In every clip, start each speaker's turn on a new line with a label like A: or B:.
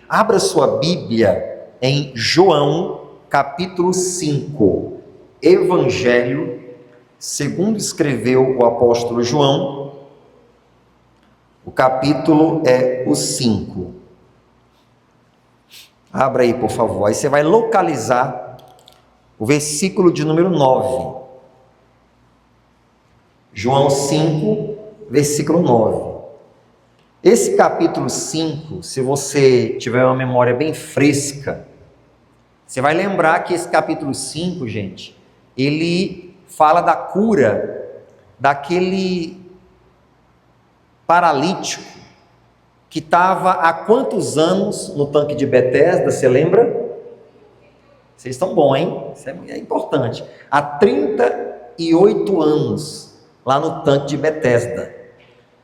A: Abra sua Bíblia em João, capítulo 5. Evangelho, segundo escreveu o apóstolo João, o capítulo é o 5. Abra aí, por favor. Aí você vai localizar o versículo de número 9. João 5, versículo 9. Esse capítulo 5, se você tiver uma memória bem fresca, você vai lembrar que esse capítulo 5, gente, ele fala da cura daquele paralítico que estava há quantos anos no tanque de Betesda, você lembra? Vocês estão bons, hein? Isso é importante. Há 38 anos lá no tanque de Betesda.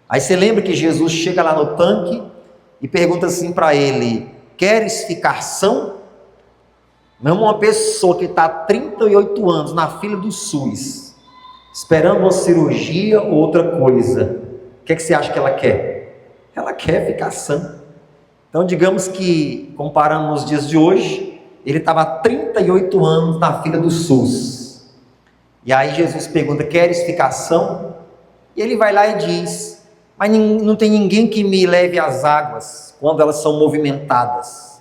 A: Aí você lembra que Jesus chega lá no tanque e pergunta assim para ele: queres ficar são? Mesmo uma pessoa que está há 38 anos na fila do SUS, esperando uma cirurgia ou outra coisa, o que você acha que ela quer? Ela quer ficar sã. Então, digamos que, comparando nos dias de hoje, ele estava há 38 anos na fila do SUS. E aí Jesus pergunta: queres ficar são? E ele vai lá e diz: mas não tem ninguém que me leve às águas quando elas são movimentadas.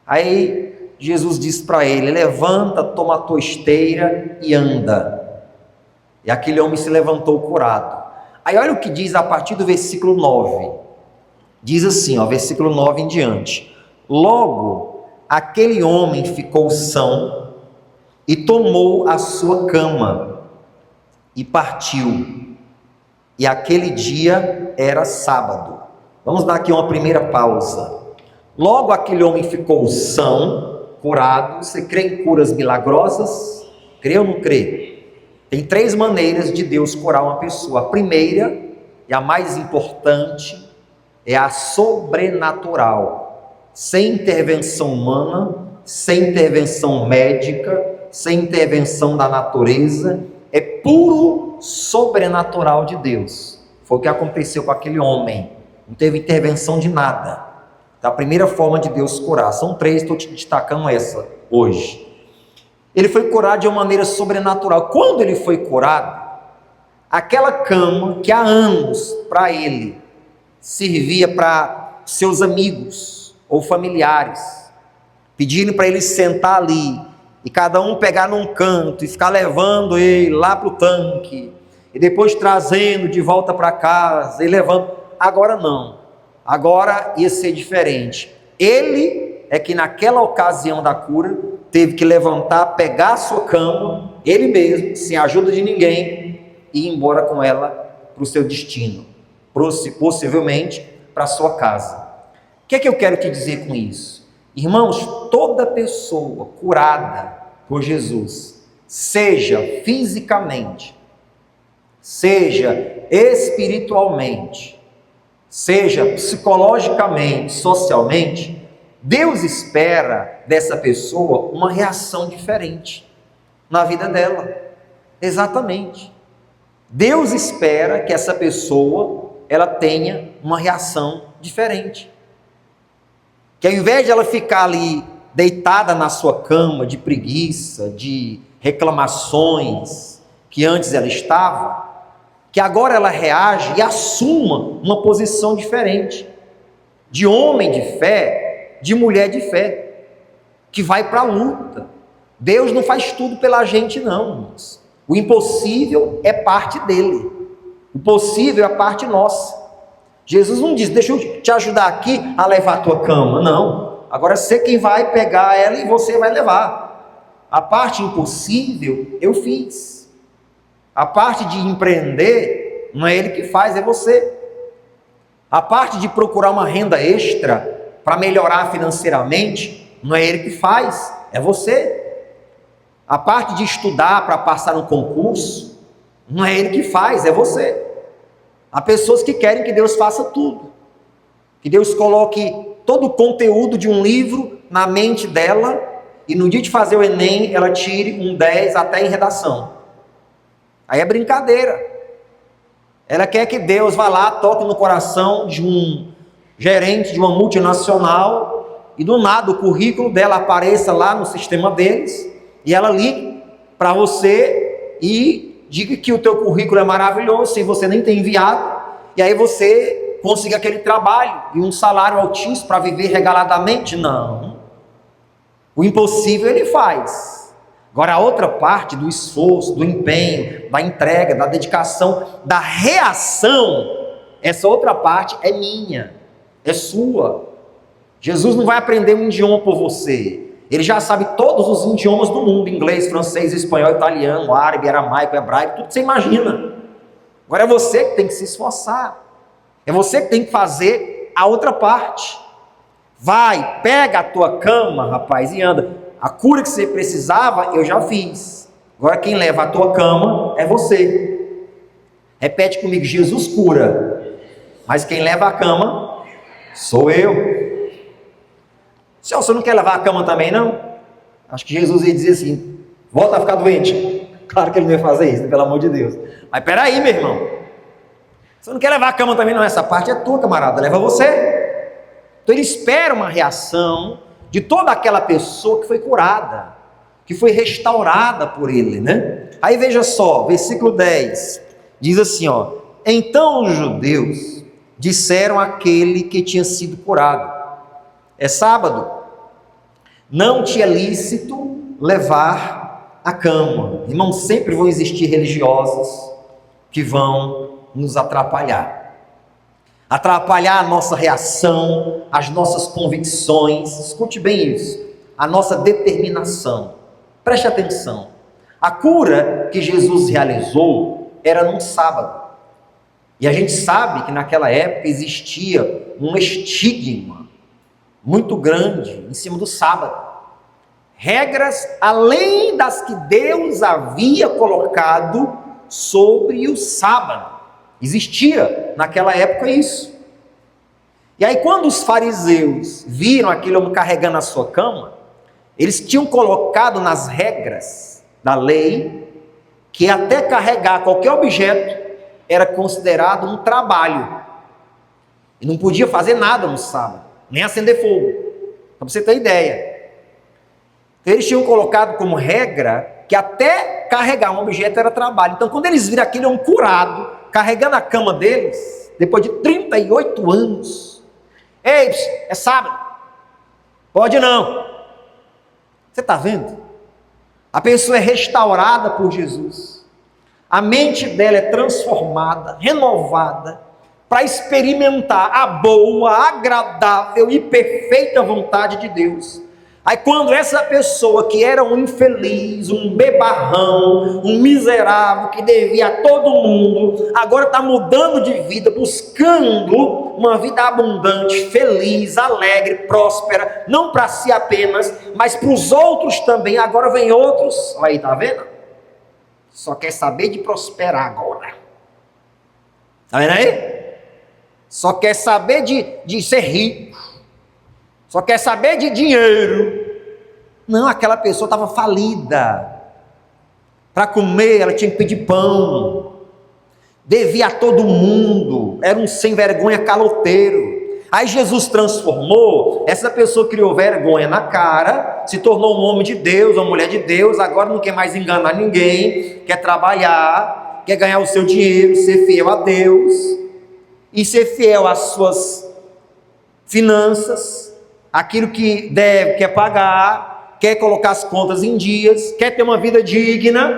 A: Aí Jesus diz para ele: levanta, toma a tua esteira e anda. E aquele homem se levantou curado. Aí olha o que diz a partir do versículo 9. Diz assim, versículo 9 em diante: logo aquele homem ficou são e tomou a sua cama e partiu. E aquele dia era sábado. Vamos dar aqui uma primeira pausa. Logo aquele homem ficou são, curado. Você crê em curas milagrosas? Crê ou não crê? Tem 3 maneiras de Deus curar uma pessoa. A primeira e a mais importante é a sobrenatural, sem intervenção humana, sem intervenção médica, sem intervenção da natureza. É puro sobrenatural de Deus. Foi o que aconteceu com aquele homem. Não teve intervenção de nada. A primeira forma de Deus curar. São 3, estou te destacando essa hoje. Ele foi curado de uma maneira sobrenatural. Quando ele foi curado, aquela cama que há anos para ele servia para seus amigos ou familiares, pedindo para ele sentar ali, e cada um pegar num canto e ficar levando ele lá para o tanque, e depois trazendo de volta para casa, e levando. Agora não, agora ia ser diferente. Ele é que naquela ocasião da cura, teve que levantar, pegar a sua cama, ele mesmo, sem ajuda de ninguém, e ir embora com ela para o seu destino, possivelmente para a sua casa. O que é que eu quero te dizer com isso? Irmãos, toda pessoa curada por Jesus, seja fisicamente, seja espiritualmente, seja psicologicamente, socialmente, Deus espera dessa pessoa uma reação diferente na vida dela. Exatamente. Deus espera que essa pessoa ela tenha uma reação diferente. Que ao invés de ela ficar ali deitada na sua cama de preguiça, de reclamações que antes ela estava, que agora ela reage e assuma uma posição diferente, de homem de fé, de mulher de fé, que vai para a luta. Deus não faz tudo pela gente não, irmãos. O impossível é parte dele, o possível é parte nossa. Jesus não diz: deixa eu te ajudar aqui a levar a tua cama. Não, agora você quem vai pegar ela e você vai levar. A parte impossível eu fiz. A parte de empreender não é ele que faz, é você. A parte de procurar uma renda extra para melhorar financeiramente não é ele que faz, é você. A parte de estudar para passar no concurso não é ele que faz, é você. Há pessoas que querem que Deus faça tudo, que Deus coloque todo o conteúdo de um livro na mente dela e no dia de fazer o Enem ela tire um 10 até em redação. Aí é brincadeira. Ela quer que Deus vá lá, toque no coração de um gerente de uma multinacional e do nada o currículo dela apareça lá no sistema deles, e ela ligue para você e diga que o teu currículo é maravilhoso, sem você nem ter enviado, e aí você consiga aquele trabalho e um salário altíssimo para viver regaladamente. Não. O impossível ele faz. Agora a outra parte do esforço, do empenho, da entrega, da dedicação, da reação, essa outra parte é minha, é sua. Jesus não vai aprender um idioma por você. Ele já sabe todos os idiomas do mundo: inglês, francês, espanhol, italiano, árabe, aramaico, hebraico, tudo que você imagina. Agora é você que tem que se esforçar. É você que tem que fazer a outra parte. Vai, pega a tua cama, rapaz, e anda. A cura que você precisava, eu já fiz. Agora quem leva a tua cama é você. Repete comigo: Jesus cura, mas quem leva a cama sou eu. Senhor, você não quer levar a cama também, não? Acho que Jesus ia dizer assim: volta a ficar doente. Claro que ele não ia fazer isso, pelo amor de Deus. Mas peraí, meu irmão, você não quer levar a cama também, não? Essa parte é tua, camarada, leva você. Então ele espera uma reação de toda aquela pessoa que foi curada, que foi restaurada por ele, né? Aí veja só, versículo 10, diz assim, ó: então os judeus disseram àquele que tinha sido curado: é sábado, não te é lícito levar a cama. Irmãos, sempre vão existir religiosos que vão nos atrapalhar a nossa reação, as nossas convicções. Escute bem isso, a nossa determinação. Preste atenção, a cura que Jesus realizou era num sábado, e a gente sabe que naquela época existia um estigma muito grande em cima do sábado, regras além das que Deus havia colocado sobre o sábado. Existia naquela época isso. E aí quando os fariseus viram aquele homem carregando a sua cama, eles tinham colocado nas regras da lei que até carregar qualquer objeto era considerado um trabalho, e não podia fazer nada no sábado, nem acender fogo, para você ter ideia. Então, eles tinham colocado como regra que até carregar um objeto era trabalho. Então quando eles viram aquele homem curado, carregando a cama deles, depois de 38 anos, ei, é sábado, pode não. Você está vendo? A pessoa é restaurada por Jesus, a mente dela é transformada, renovada, para experimentar a boa, agradável e perfeita vontade de Deus. Aí quando essa pessoa que era um infeliz, um bebarrão, um miserável, que devia a todo mundo, agora está mudando de vida, buscando uma vida abundante, feliz, alegre, próspera, não para si apenas, mas para os outros também. Agora vem outros, olha aí, tá vendo? Só quer saber de prosperar agora. Tá vendo aí? Só quer saber de ser rico. Só quer saber de dinheiro. Não, aquela pessoa estava falida. Para comer, ela tinha que pedir pão. Devia a todo mundo. Era um sem vergonha caloteiro. Aí Jesus transformou. Essa pessoa criou vergonha na cara, se tornou um homem de Deus, uma mulher de Deus. Agora não quer mais enganar ninguém. Quer trabalhar, quer ganhar o seu dinheiro, ser fiel a Deus. E ser fiel às suas finanças, aquilo que deve, quer pagar, quer colocar as contas em dias, quer ter uma vida digna.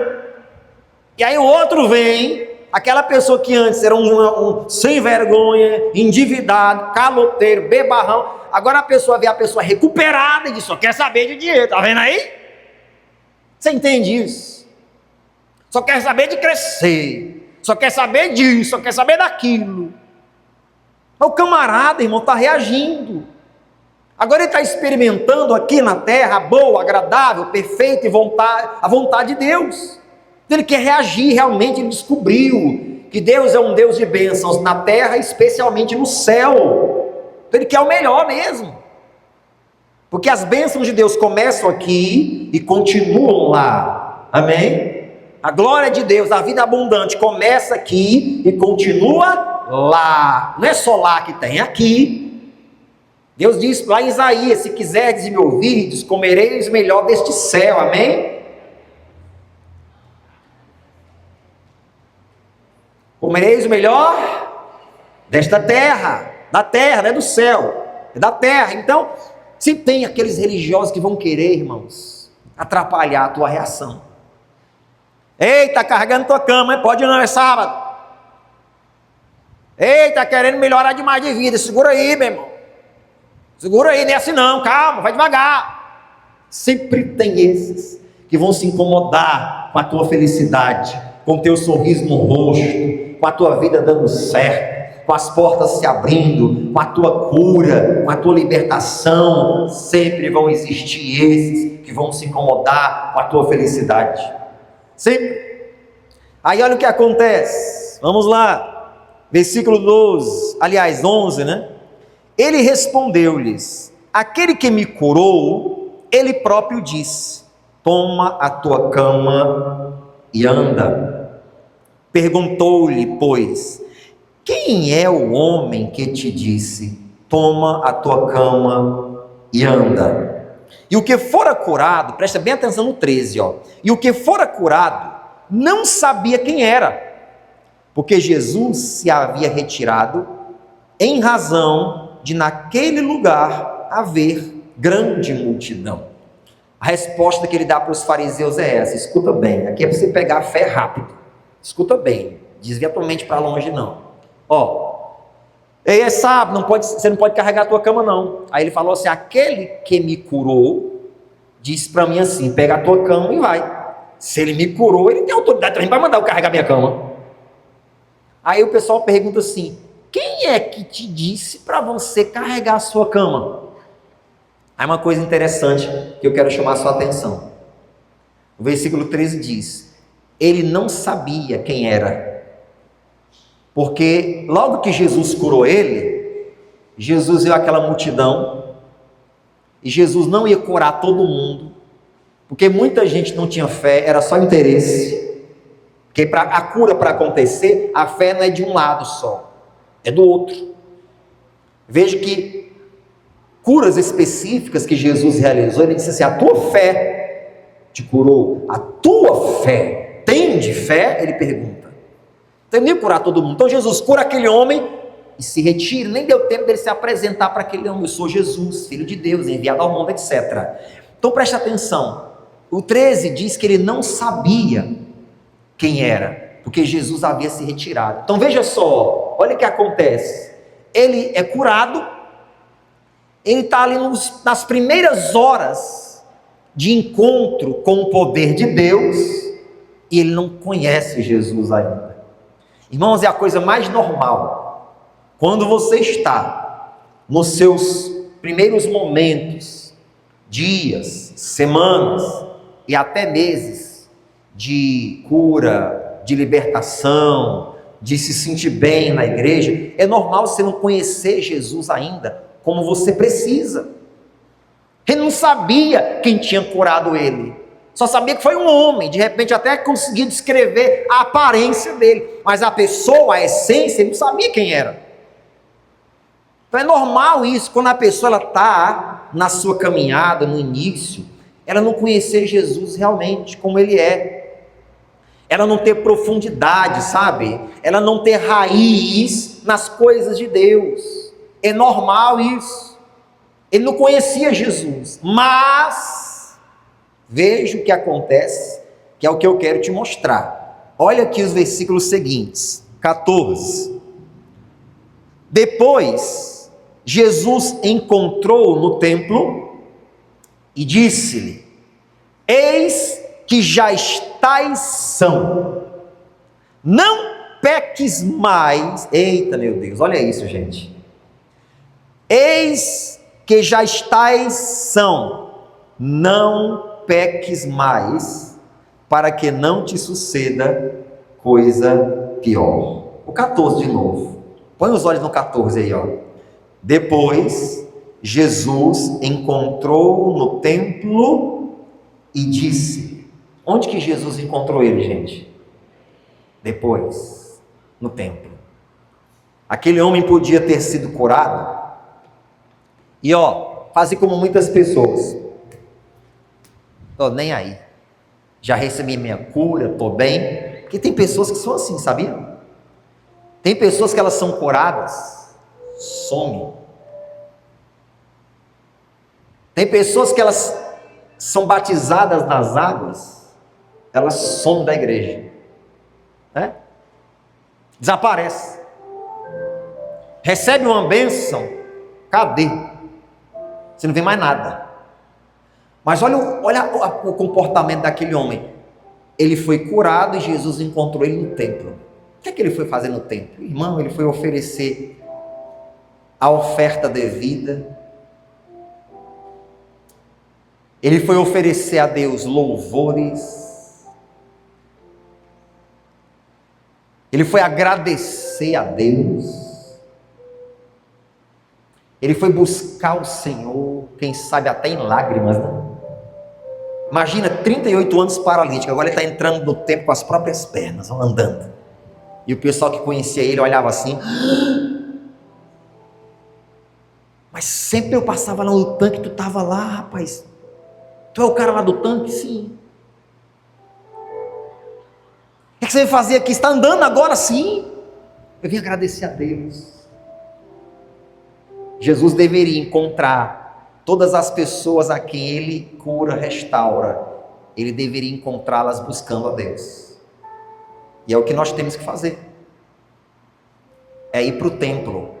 A: E aí o outro vem, aquela pessoa que antes era um sem vergonha, endividado, caloteiro, bebarrão, agora a pessoa vê a pessoa recuperada e diz: só quer saber de dinheiro. Tá vendo aí? Você entende isso? Só quer saber de crescer, só quer saber disso, só quer saber daquilo. O camarada, irmão, está reagindo. Agora ele está experimentando aqui na terra a boa, agradável, perfeita e a vontade de Deus. Ele quer reagir realmente. Ele descobriu que Deus é um Deus de bênçãos na terra, especialmente no céu. Então ele quer o melhor mesmo. Porque as bênçãos de Deus começam aqui e continuam lá. Amém? A glória de Deus, a vida abundante começa aqui e continua lá. Não é só lá que tem, aqui. Deus diz lá em Isaías: se quiserdes e me ouvirdes, comereis o melhor deste céu, amém? Comereis o melhor desta terra, da terra, não é do céu, é da terra. Então, se tem aqueles religiosos que vão querer, irmãos, atrapalhar a tua reação. Ei, tá carregando tua cama, pode não, é sábado. Ei, tá querendo melhorar demais de vida, segura aí, meu irmão. Segura aí, não é assim não, calma, vai devagar. Sempre tem esses que vão se incomodar com a tua felicidade, com o teu sorriso no rosto, com a tua vida dando certo, com as portas se abrindo, com a tua cura, com a tua libertação. Sempre vão existir esses que vão se incomodar com a tua felicidade. Sempre. Aí olha o que acontece. Vamos lá. Versículo 12, aliás 11, né? Ele respondeu-lhes: aquele que me curou, ele próprio disse: toma a tua cama e anda. Perguntou-lhe, pois, quem é o homem que te disse: toma a tua cama e anda? E o que fora curado, presta bem atenção no 13, ó. E o que fora curado não sabia quem era, porque Jesus se havia retirado em razão de naquele lugar haver grande multidão. A resposta que ele dá para os fariseus é essa: escuta bem, aqui é para você pegar a fé rápido, escuta bem, desvia tua mente para longe não. Ó, é sábado, você não pode carregar a tua cama não. Aí ele falou assim: aquele que me curou disse para mim assim: pega a tua cama e vai. Se ele me curou, ele tem autoridade também para mandar eu carregar minha cama. Aí o pessoal pergunta assim: quem é que te disse para você carregar a sua cama? Aí uma coisa interessante que eu quero chamar a sua atenção. O versículo 13 diz: ele não sabia quem era. Porque logo que Jesus curou ele, Jesus viu aquela multidão, e Jesus não ia curar todo mundo, porque muita gente não tinha fé, era só interesse. Porque a cura para acontecer, a fé não é de um lado só, é do outro. Veja que curas específicas que Jesus realizou, ele disse assim: a tua fé te curou, a tua fé, tem de fé? Ele pergunta. Então ele nem ia curar todo mundo. Então Jesus cura aquele homem e se retira, nem deu tempo dele se apresentar para aquele homem: eu sou Jesus, filho de Deus, enviado ao mundo, etc. Então preste atenção, o 13 diz que ele não sabia quem era, porque Jesus havia se retirado. Então veja só, olha o que acontece. Ele é curado, ele está ali nas primeiras horas de encontro com o poder de Deus, e ele não conhece Jesus ainda. Irmãos, é a coisa mais normal, quando você está nos seus primeiros momentos, dias, semanas e até meses de cura, de libertação, de se sentir bem na igreja, é normal você não conhecer Jesus ainda como você precisa. Ele não sabia quem tinha curado ele, só sabia que foi um homem. De repente até conseguia descrever a aparência dele, mas a pessoa, a essência, ele não sabia quem era. Então é normal isso, quando a pessoa está na sua caminhada, no início, ela não conhecer Jesus realmente como ele é, ela não ter profundidade, sabe? Ela não ter raiz nas coisas de Deus. É normal isso. Ele não conhecia Jesus, mas veja o que acontece, que é o que eu quero te mostrar. Olha aqui os versículos seguintes, 14. Depois, Jesus encontrou no templo e disse-lhe: eis que já estais são, não peques mais. Eita, meu Deus, olha isso, gente. Eis que já estais são, não peques mais, para que não te suceda coisa pior. O 14 de novo, põe os olhos no 14 aí, ó. Depois, Jesus encontrou no templo e disse. Onde que Jesus encontrou ele, gente? Depois, no templo. Aquele homem podia ter sido curado E fazer como muitas pessoas. Tô nem aí. Já recebi minha cura, tô bem. Porque tem pessoas que são assim, sabia? Tem pessoas que elas são curadas, some. Tem pessoas que elas são batizadas nas águas, elas somem da igreja, né? Desaparece. Recebe uma bênção, cadê? Você não vê mais nada. Mas olha o comportamento daquele homem. Ele foi curado e Jesus encontrou ele no templo. O que é que ele foi fazer no templo? Irmão, ele foi oferecer a oferta devida. Ele foi oferecer a Deus louvores. Ele foi agradecer a Deus. Ele foi buscar o Senhor, quem sabe até em lágrimas, né? Imagina, 38 anos paralítico, agora ele está entrando no templo com as próprias pernas, andando. E o pessoal que conhecia ele olhava assim. Mas sempre eu passava lá no tanque, tu estava lá, rapaz. Tu é o cara lá do tanque? Sim. O que você veio fazer aqui? Você está andando agora? Sim. Eu vim agradecer a Deus. Jesus deveria encontrar todas as pessoas a quem ele cura, restaura. Ele deveria encontrá-las buscando a Deus. E é o que nós temos que fazer. É ir para o templo.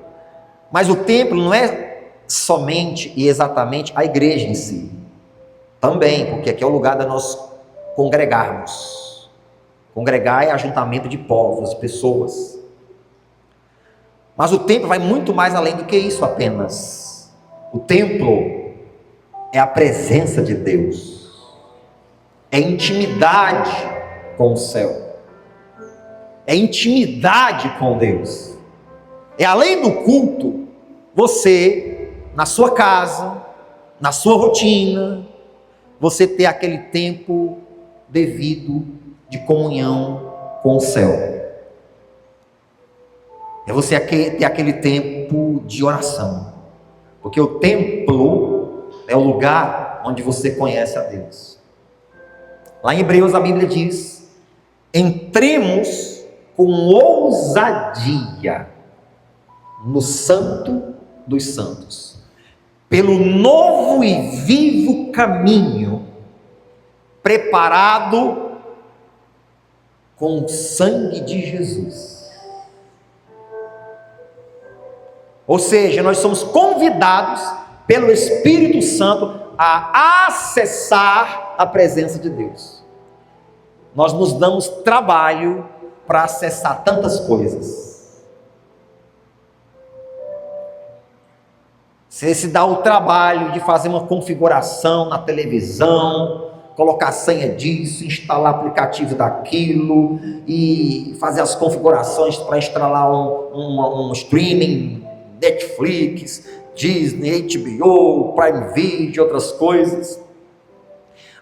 A: Mas o templo não é somente e exatamente a igreja em si. Também, porque aqui é o lugar de nós congregarmos. Congregar é ajuntamento de povos, pessoas. Mas o templo vai muito mais além do que isso apenas. O templo é a presença de Deus. É intimidade com o céu. É intimidade com Deus. É além do culto, você, na sua casa, na sua rotina, você ter aquele tempo devido de comunhão com o céu. É você ter aquele tempo de oração. Porque o templo é o lugar onde você conhece a Deus. Lá em Hebreus a Bíblia diz: entremos com ousadia no Santo dos Santos, pelo novo e vivo caminho, preparado com o sangue de Jesus. Ou seja, nós somos convidados pelo Espírito Santo a acessar a presença de Deus. Nós nos damos trabalho para acessar tantas coisas. Você se dá o trabalho de fazer uma configuração na televisão, colocar a senha disso, instalar aplicativo daquilo e fazer as configurações para instalar um streaming, Netflix, Disney, HBO, Prime Video, outras coisas.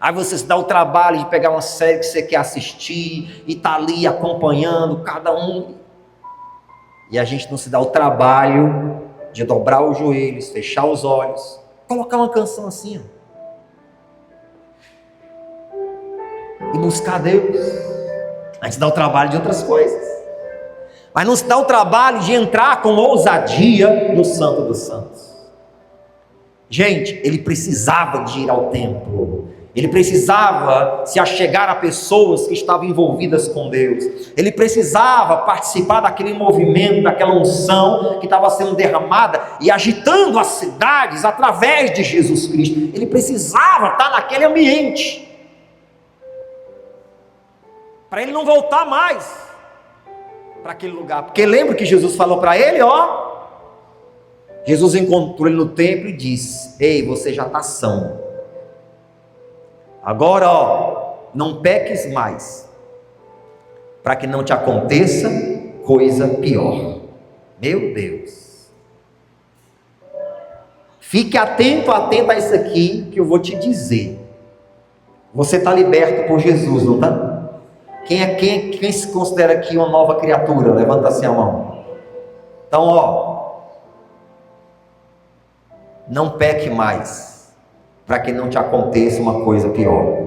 A: Aí você se dá o trabalho de pegar uma série que você quer assistir e tá ali acompanhando cada um. E a gente não se dá o trabalho de dobrar os joelhos, fechar os olhos, colocar uma canção assim, e buscar Deus. A gente dá o trabalho de outras coisas, mas não se dá o trabalho de entrar com ousadia no Santo dos Santos. Gente, ele precisava de ir ao templo. Ele precisava se achegar a pessoas que estavam envolvidas com Deus. Ele precisava participar daquele movimento, daquela unção que estava sendo derramada e agitando as cidades através de Jesus Cristo. Ele precisava estar naquele ambiente, para ele não voltar mais para aquele lugar. Porque lembra que Jesus falou para ele, Jesus encontrou ele no templo e disse: ei, você já está são. Agora, não peques mais, para que não te aconteça coisa pior. Meu Deus. Fique atento a isso aqui que eu vou te dizer. Você está liberto por Jesus, não está? Quem se considera aqui uma nova criatura? Levanta assim a mão. Então, não peque mais, para que não te aconteça uma coisa pior.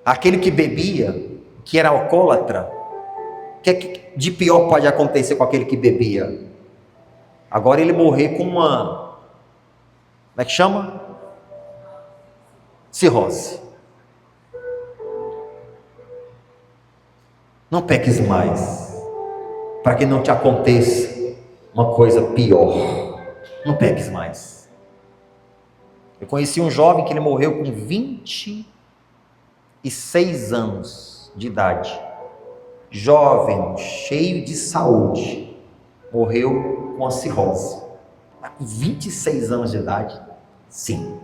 A: Aquele que bebia, que era alcoólatra, o que de pior pode acontecer com aquele que bebia? Agora ele morrer com uma, como é que chama? Cirrose. Não peques mais, para que não te aconteça uma coisa pior. Não peques mais. Eu conheci um jovem que ele morreu com 26 anos de idade. Jovem, cheio de saúde, morreu com a cirrose. Com 26 anos de idade, sim.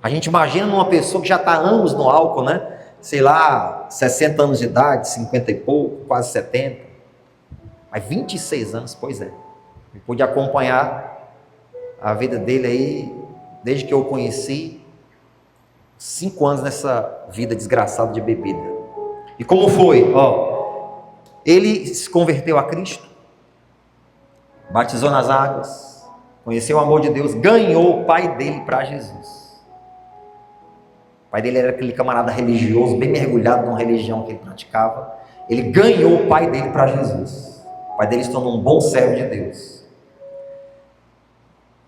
A: A gente imagina uma pessoa que já está há anos no álcool, né? Sei lá, 60 anos de idade, 50 e pouco, quase 70. Mas 26 anos, pois é. Eu pude acompanhar a vida dele aí, desde que eu o conheci, 5 anos nessa vida desgraçada de bebida. E como foi? Ele se converteu a Cristo, batizou nas águas, conheceu o amor de Deus, ganhou o pai dele para Jesus. O pai dele era aquele camarada religioso, bem mergulhado numa religião que ele praticava. Ele ganhou o pai dele para Jesus. O pai dele se tornou um bom servo de Deus.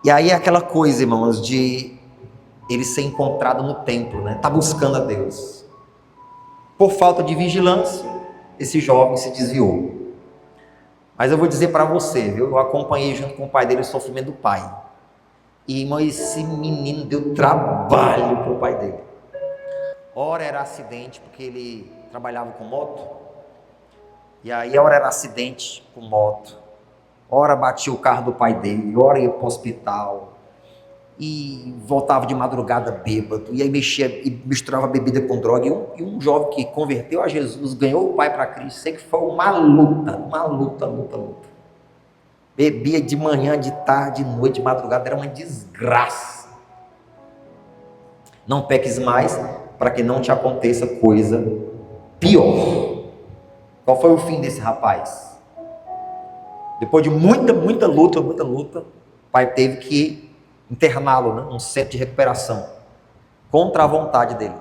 A: E aí é aquela coisa, irmãos, de ele ser encontrado no templo, né? Tá buscando a Deus. Por falta de vigilância, esse jovem se desviou. Mas eu vou dizer para você, viu? Eu acompanhei junto com o pai dele o sofrimento do pai. E, irmão, esse menino deu trabalho para o pai dele. Ora era acidente, porque ele trabalhava com moto. E aí, ora era acidente com moto. Ora batia o carro do pai dele, ora ia para o hospital. E voltava de madrugada bêbado. E aí mexia e misturava bebida com droga. E um jovem que converteu a Jesus, ganhou o pai para Cristo. Sei que foi uma luta. Bebia de manhã, de tarde, de noite, de madrugada. Era uma desgraça. Não peques mais, para que não te aconteça coisa pior. Qual foi o fim desse rapaz? Depois de muita luta, o pai teve que interná-lo, né, num centro de recuperação, contra a vontade dele,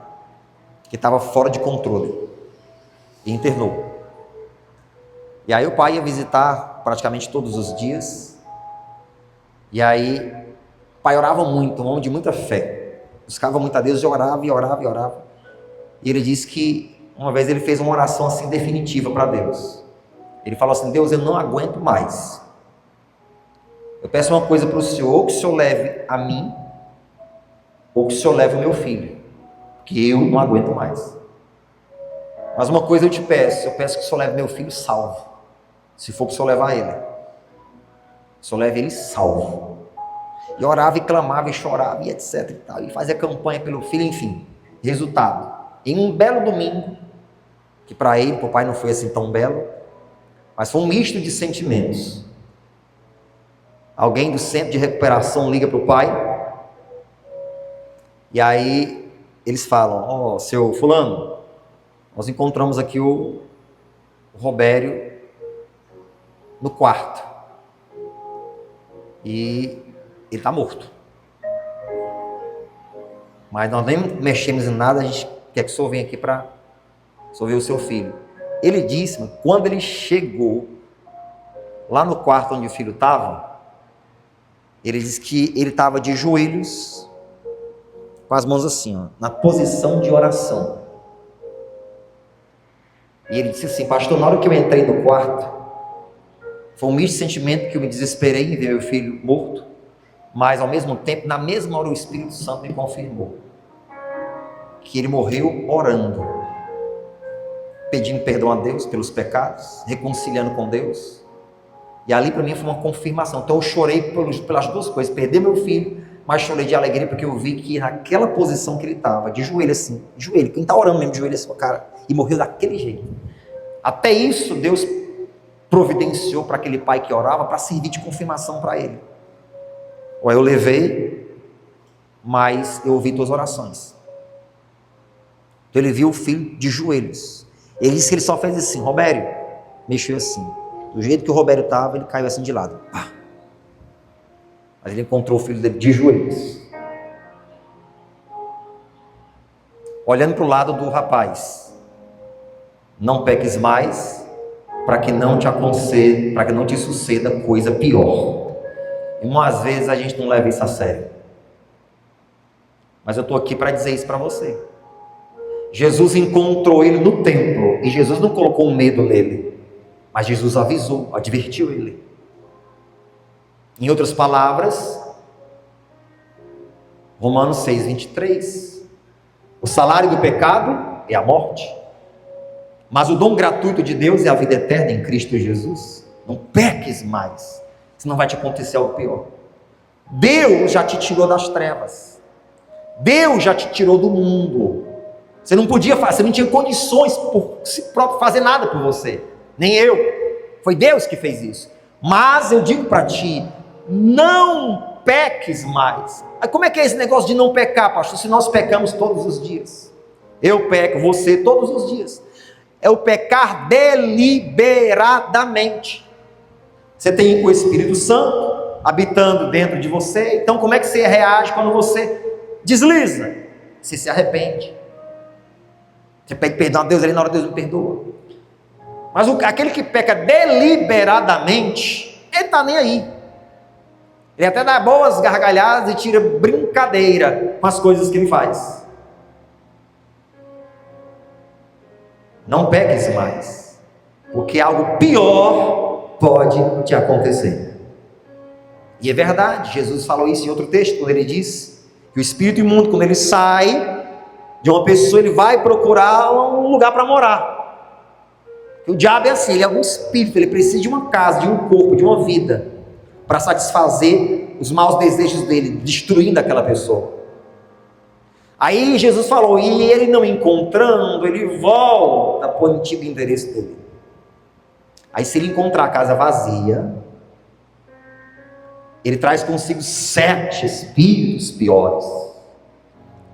A: que estava fora de controle, e internou. E aí o pai ia visitar praticamente todos os dias, e aí o pai orava muito, um homem de muita fé, buscava muito a Deus e orava. E ele disse que uma vez ele fez uma oração assim definitiva para Deus. Ele falou assim: Deus, eu não aguento mais. Eu peço uma coisa para o Senhor, ou que o Senhor leve a mim, ou que o Senhor leve o meu filho, que eu não aguento mais. Mas uma coisa eu te peço, eu peço que o Senhor leve meu filho salvo. Se for para o Senhor levar ele, o Senhor leve ele salvo. E orava e clamava e chorava e etc e tal, e fazia campanha pelo filho, enfim. Resultado, em um belo domingo, que para ele, para o pai não foi assim tão belo, mas foi um misto de sentimentos. Alguém do centro de recuperação liga para o pai, e aí eles falam: seu fulano, nós encontramos aqui o Robério no quarto, e ele está morto. Mas nós nem mexemos em nada, a gente quer que o senhor venha aqui para ver o seu filho. Ele disse, quando ele chegou lá no quarto onde o filho estava, ele disse que ele estava de joelhos, com as mãos assim, na posição de oração. E ele disse assim: pastor, na hora que eu entrei no quarto, foi um misto de sentimento que eu me desesperei em ver meu filho morto, mas ao mesmo tempo, na mesma hora, o Espírito Santo me confirmou que ele morreu orando, pedindo perdão a Deus pelos pecados, reconciliando com Deus. E ali para mim foi uma confirmação. Então eu chorei pelas duas coisas: perder meu filho, mas chorei de alegria porque eu vi que naquela posição que ele estava, de joelho assim, de joelho, quem está orando mesmo de joelho assim, cara, e morreu daquele jeito. Até isso Deus providenciou para aquele pai que orava, para servir de confirmação para ele. Eu levei, mas eu ouvi tuas orações. Então ele viu o filho de joelhos. Ele disse que ele só fez assim: Robério, mexeu assim. Do jeito que o Robério estava, ele caiu assim de lado. Pá. Mas ele encontrou o filho dele de joelhos, olhando para o lado do rapaz. Não peques mais, para que não te suceda coisa pior. E às vezes a gente não leva isso a sério. Mas eu estou aqui para dizer isso para você. Jesus encontrou ele no templo, e Jesus não colocou um medo nele, mas Jesus avisou, advertiu ele. Em outras palavras, Romanos 6:23, o salário do pecado é a morte, mas o dom gratuito de Deus é a vida eterna em Cristo Jesus. Não peques mais, senão vai te acontecer algo pior. Deus já te tirou das trevas, Deus já te tirou do mundo. Você não podia fazer, você não tinha condições por si próprio fazer nada por você, nem eu. Foi Deus que fez isso. Mas eu digo para ti, não peques mais. Como é que é esse negócio de não pecar, pastor? Se nós pecamos todos os dias. Eu peco, você, todos os dias. É o pecar deliberadamente. Você tem o Espírito Santo habitando dentro de você. Então como é que você reage quando você desliza? Você se arrepende. Você pede perdão a Deus ali na hora, Deus me perdoa. Mas aquele que peca deliberadamente, ele está nem aí. Ele até dá boas gargalhadas e tira brincadeira com as coisas que ele faz. Não peques mais, porque algo pior pode te acontecer. E é verdade, Jesus falou isso em outro texto, quando ele diz que o espírito imundo, quando ele sai de uma pessoa, ele vai procurar um lugar para morar. O diabo é assim, ele é um espírito, ele precisa de uma casa, de um corpo, de uma vida, para satisfazer os maus desejos dele, destruindo aquela pessoa. Aí Jesus falou, e ele não encontrando, ele volta para o antigo endereço dele. Aí se ele encontrar a casa vazia, ele traz consigo 7 espíritos piores.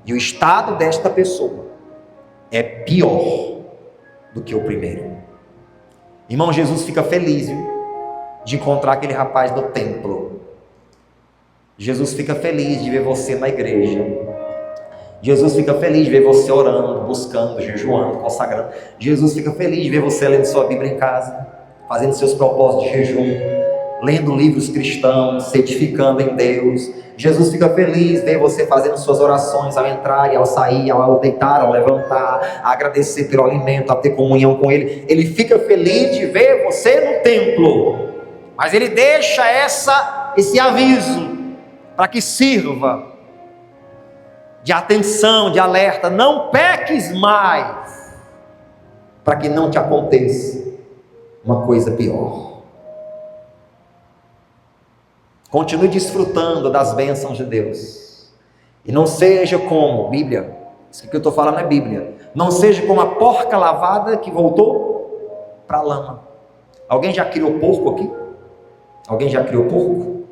A: E o estado desta pessoa é pior do que o primeiro. Irmão, Jesus fica feliz, viu, de encontrar aquele rapaz do templo. Jesus fica feliz de ver você na igreja. Jesus fica feliz de ver você orando, buscando, jejuando, consagrando. Jesus fica feliz de ver você lendo sua Bíblia em casa, fazendo seus propósitos de jejum, lendo livros cristãos, se edificando em Deus. Jesus fica feliz de ver você fazendo suas orações ao entrar e ao sair, ao deitar, ao levantar, a agradecer pelo alimento, a ter comunhão com Ele. Ele fica feliz de ver você no templo, mas Ele deixa esse aviso para que sirva de atenção, de alerta. Não peques mais, para que não te aconteça uma coisa pior. Continue desfrutando das bênçãos de Deus. E não seja como, Bíblia, isso que eu estou falando é Bíblia, não seja como a porca lavada que voltou para a lama. Alguém já criou porco aqui? Alguém já criou porco?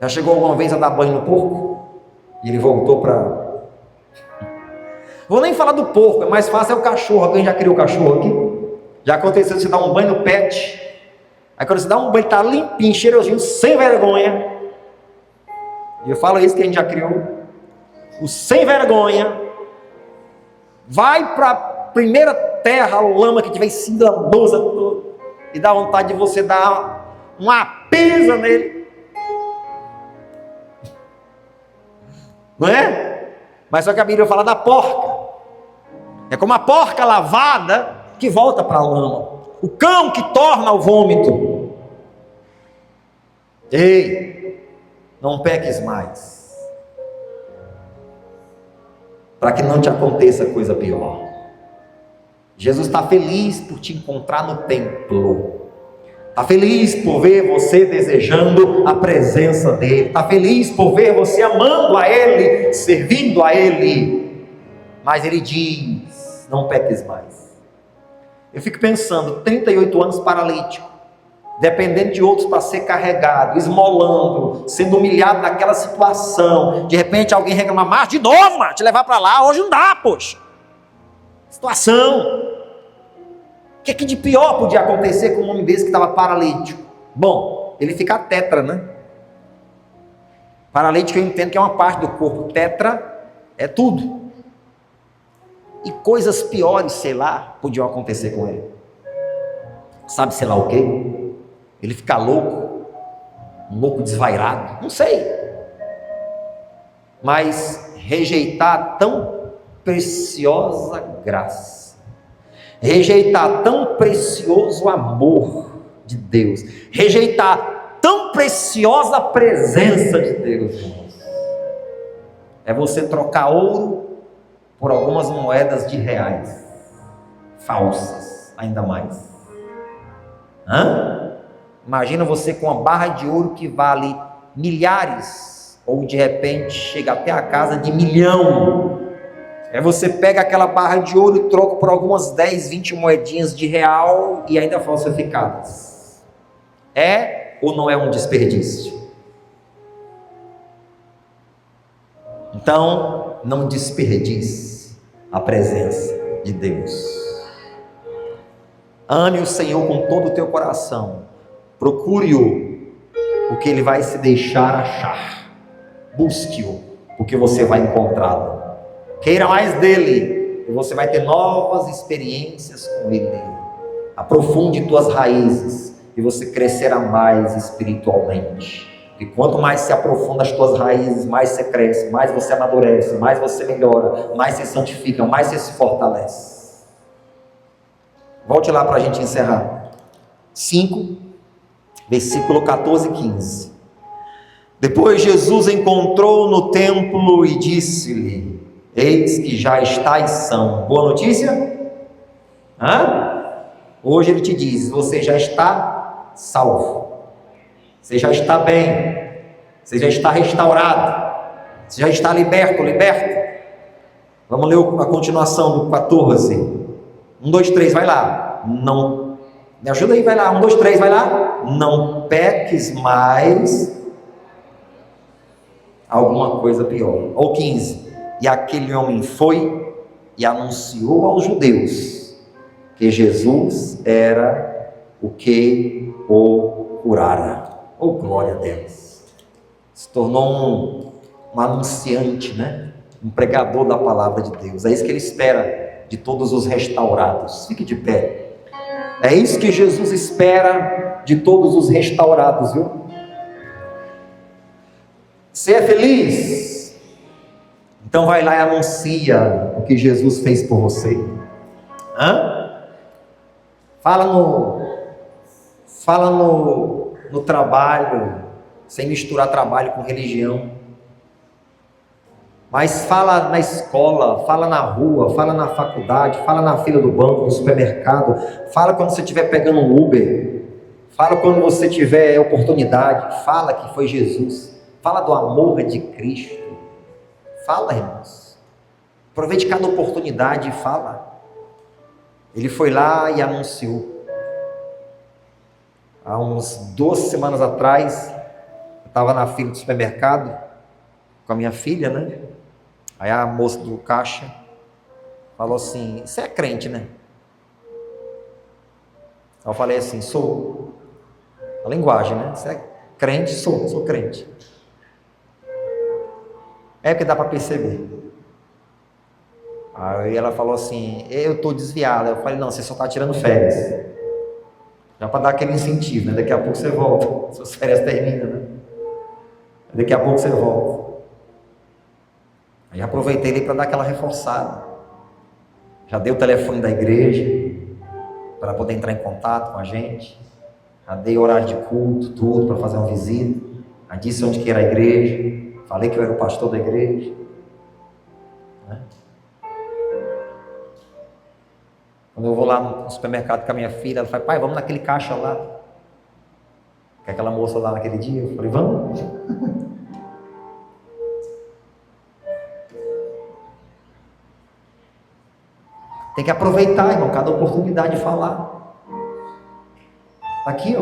A: Já chegou alguma vez a dar banho no porco? E ele voltou para... Vou nem falar do porco, é mais fácil é o cachorro. Alguém já criou cachorro aqui? Já aconteceu de você dar um banho no pet? Aí quando você dá um banho, ele está limpinho, cheirosinho, sem vergonha. E eu falo isso que a gente já criou. O sem vergonha vai para a primeira terra, a lama que tiver em cima da blusa toda, e dá vontade de você dar uma pisa nele. Não é? Mas só que a Bíblia fala da porca. É como a porca lavada que volta para a lama. O cão que torna ao vômito. Ei, não peques mais, para que não te aconteça coisa pior. Jesus está feliz por te encontrar no templo. Está feliz por ver você desejando a presença dEle. Está feliz por ver você amando a Ele, servindo a Ele. Mas Ele diz, não peques mais. Eu fico pensando, 38 anos paralítico, dependendo de outros para ser carregado, esmolando, sendo humilhado naquela situação. De repente alguém reclama, mas de novo, mano, te levar para lá, hoje não dá, poxa. Situação. O que de pior podia acontecer com um homem desse que estava paralítico? Bom, ele fica tetra, né? Paralítico eu entendo que é uma parte do corpo. Tetra é tudo. E coisas piores, sei lá, podiam acontecer com ele. Sabe, sei lá o quê? Ele fica louco, um louco desvairado, não sei. Mas rejeitar tão preciosa graça, rejeitar tão precioso amor de Deus, rejeitar tão preciosa presença de Deus, irmãos, é você trocar ouro por algumas moedas de reais, falsas, ainda mais. Imagina você com uma barra de ouro que vale milhares, ou de repente chega até a casa de 1.000.000. Você pega aquela barra de ouro e troca por algumas 10, 20 moedinhas de real e ainda falsificadas. É ou não é um desperdício? Então, não desperdice a presença de Deus. Ame o Senhor com todo o teu coração. Procure-o, porque Ele vai se deixar achar. Busque-o, porque você vai encontrá-lo. Queira mais dele, e você vai ter novas experiências com Ele. Aprofunde tuas raízes, e você crescerá mais espiritualmente. E quanto mais se aprofunda as tuas raízes, mais você cresce, mais você amadurece, mais você melhora, mais você santifica, mais você se fortalece. Volte lá para a gente encerrar. 5, versículo 14 e 15. Depois Jesus encontrou no templo e disse-lhe: eis que já estáis são. Boa notícia? Hoje ele te diz: você já está salvo. Você já está bem, você já está restaurado, você já está liberto, liberto. Vamos ler a continuação do 14. 1, 2, 3, vai lá. Não, me ajuda aí, vai lá. 1, 2, 3, vai lá. Não peques mais alguma coisa pior. Ou 15. E aquele homem foi e anunciou aos judeus que Jesus era o que o curara. Oh, glória a Deus. Se tornou um anunciante, né? Um pregador da palavra de Deus. É isso que ele espera de todos os restaurados. Fique de pé. É isso que Jesus espera de todos os restaurados, viu? Você é feliz? Então vai lá e anuncia o que Jesus fez por você. Fala no trabalho, sem misturar trabalho com religião. Mas fala na escola, fala na rua, fala na faculdade, fala na fila do banco, no supermercado, fala quando você estiver pegando um Uber, fala quando você tiver oportunidade, fala que foi Jesus, fala do amor de Cristo. Fala, irmãos. Aproveite cada oportunidade e fala. Ele foi lá e anunciou. Há uns 2 semanas atrás, eu estava na fila do supermercado com a minha filha, né? Aí a moça do caixa falou assim: você é crente, né? Eu falei assim: sou. A linguagem, né? Você é crente? Sou crente. É porque dá para perceber. Aí ela falou assim: eu estou desviada. Eu falei: não, você só está tirando férias. Já para dar aquele incentivo, né? Daqui a pouco você volta. Suas férias terminam, né? Daqui a pouco você volta. Aí aproveitei ele para dar aquela reforçada. Já dei o telefone da igreja para poder entrar em contato com a gente. Já dei horário de culto, tudo, para fazer uma visita. Já disse onde que era a igreja. Falei que eu era o pastor da igreja. Né? Quando eu vou lá no supermercado com a minha filha, ela fala: pai, vamos naquele caixa lá. Que aquela moça lá naquele dia. Eu falei: vamos. Tem que aproveitar, irmão, cada oportunidade de falar. Tá aqui, ó.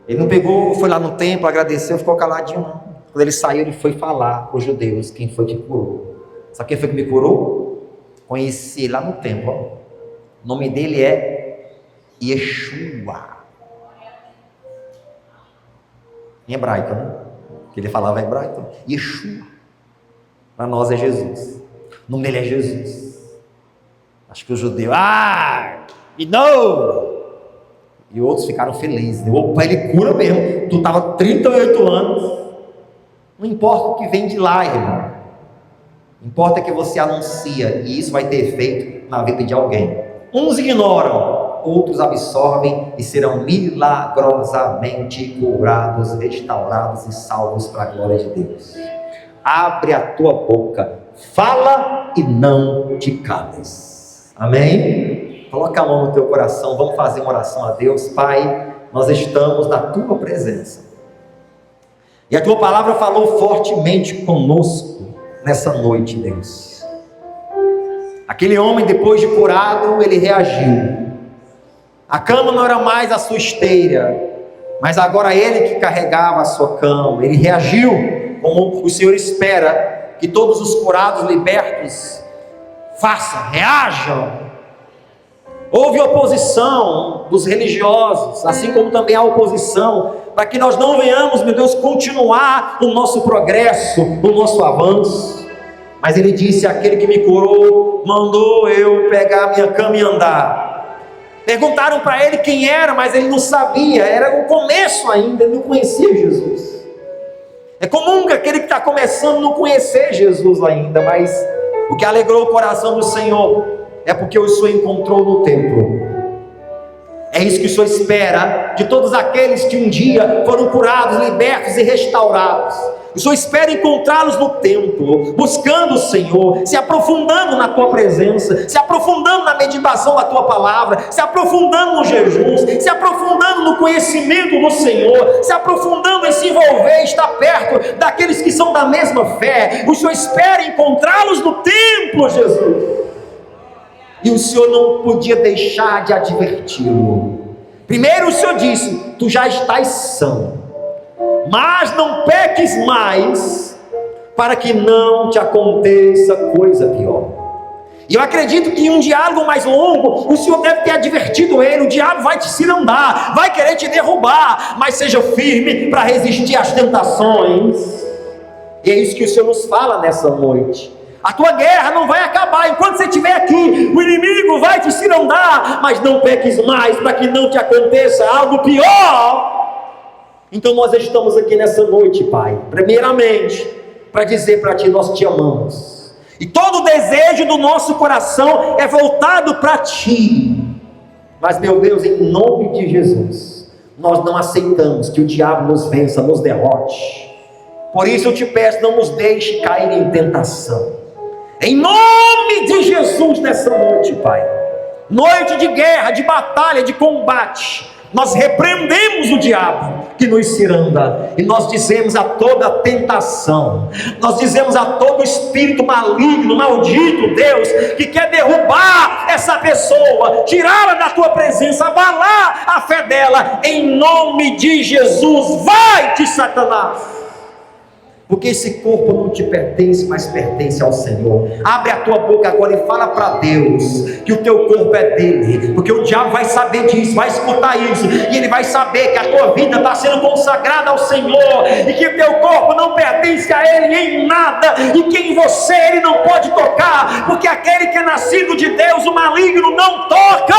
A: Ele não pegou, foi lá no templo, agradeceu, ficou caladinho, não. Quando ele saiu, ele foi falar para os judeus quem foi que curou. Sabe quem foi que me curou? Conheci lá no templo, ó. O nome dele é Yeshua. Em hebraico, né? que ele falava em hebraico, então, Yeshua. Para nós é Jesus. O nome dele é Jesus. Acho que o judeu, e não! E outros ficaram felizes. Opa, ele cura mesmo. Tu estava 38 anos. Não importa o que vem de lá, irmão. Importa que você anuncia, e isso vai ter efeito na vida de alguém. Uns ignoram, outros absorvem e serão milagrosamente curados, restaurados e salvos para a glória de Deus. Abre a tua boca, fala e não te cales. Amém? Coloca a mão no teu coração, vamos fazer uma oração a Deus. Pai, nós estamos na tua presença. E a tua palavra falou fortemente conosco nessa noite, Deus. Aquele homem, depois de curado, ele reagiu. A cama não era mais a sua esteira, mas agora ele que carregava a sua cama. Ele reagiu como o Senhor espera que todos os curados, libertos, façam, reajam. Houve oposição dos religiosos, assim como também há oposição, para que nós não venhamos, meu Deus, continuar o nosso progresso, o nosso avanço. Mas ele disse: aquele que me curou, mandou eu pegar a minha cama e andar. Perguntaram para ele quem era, mas ele não sabia, era o começo ainda, ele não conhecia Jesus. É comum que aquele que está começando não conhecer Jesus ainda, mas o que alegrou o coração do Senhor é porque o Senhor encontrou no templo. É isso que o Senhor espera de todos aqueles que um dia foram curados, libertos e restaurados. O Senhor espera encontrá-los no templo, buscando o Senhor, se aprofundando na tua presença, se aprofundando na meditação da tua palavra, se aprofundando nos jejuns, se aprofundando no conhecimento do Senhor, se aprofundando em se envolver, estar perto daqueles que são da mesma fé. O Senhor espera encontrá-los no templo, Jesus. E o Senhor não podia deixar de adverti-lo. Primeiro o Senhor disse: tu já estás são, mas não peques mais, para que não te aconteça coisa pior. E eu acredito que em um diálogo mais longo, o Senhor deve ter advertido ele: o diabo vai te cirandar, vai querer te derrubar, mas seja firme para resistir às tentações. E é isso que o Senhor nos fala nessa noite. A tua guerra não vai acabar enquanto você estiver aqui. O inimigo vai te cirandar, mas não peques mais, para que não te aconteça algo pior. Então nós estamos aqui nessa noite, Pai, primeiramente para dizer para Ti: nós Te amamos, e todo o desejo do nosso coração é voltado para Ti. Mas, meu Deus, em nome de Jesus, nós não aceitamos que o diabo nos vença, nos derrote. Por isso eu te peço, não nos deixe cair em tentação. Em nome de Jesus, nessa noite, Pai, noite de guerra, de batalha, de combate, nós repreendemos o diabo que nos ciranda, e nós dizemos a toda tentação, nós dizemos a todo espírito maligno, maldito, Deus, que quer derrubar essa pessoa, tirá-la da tua presença, abalar a fé dela, em nome de Jesus, vai-te, Satanás! Porque esse corpo não te pertence, mas pertence ao Senhor. Abre a tua boca agora e fala para Deus que o teu corpo é dele, porque o diabo vai saber disso, vai escutar isso, e ele vai saber que a tua vida está sendo consagrada ao Senhor, e que o teu corpo não pertence a ele em nada, e que em você ele não pode tocar, porque aquele que é nascido de Deus, o maligno não toca.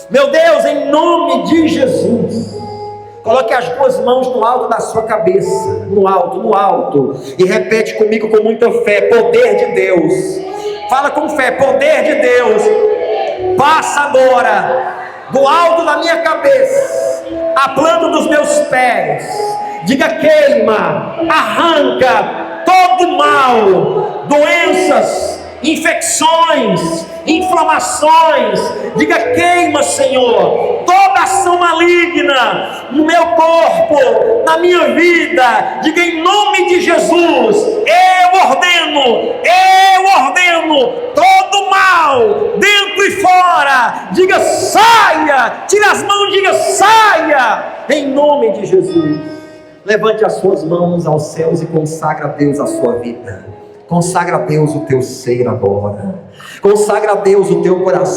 A: Meu Deus, em nome de Jesus, coloque as duas mãos no alto da sua cabeça, no alto, e repete comigo com muita fé: poder de Deus. Fala com fé: poder de Deus, passa agora, do alto da minha cabeça, a planta dos meus pés. Diga: queima, arranca todo mal, doenças, infecções, inflamações. Diga: queima, Senhor, toda ação maligna no meu corpo, na minha vida. Diga: em nome de Jesus, eu ordeno todo mal, dentro e fora. Diga: saia, tira as mãos, diga: saia, em nome de Jesus. Levante as suas mãos aos céus e consagra a Deus a sua vida. Consagra a Deus o teu ser agora. Consagra a Deus o teu coração.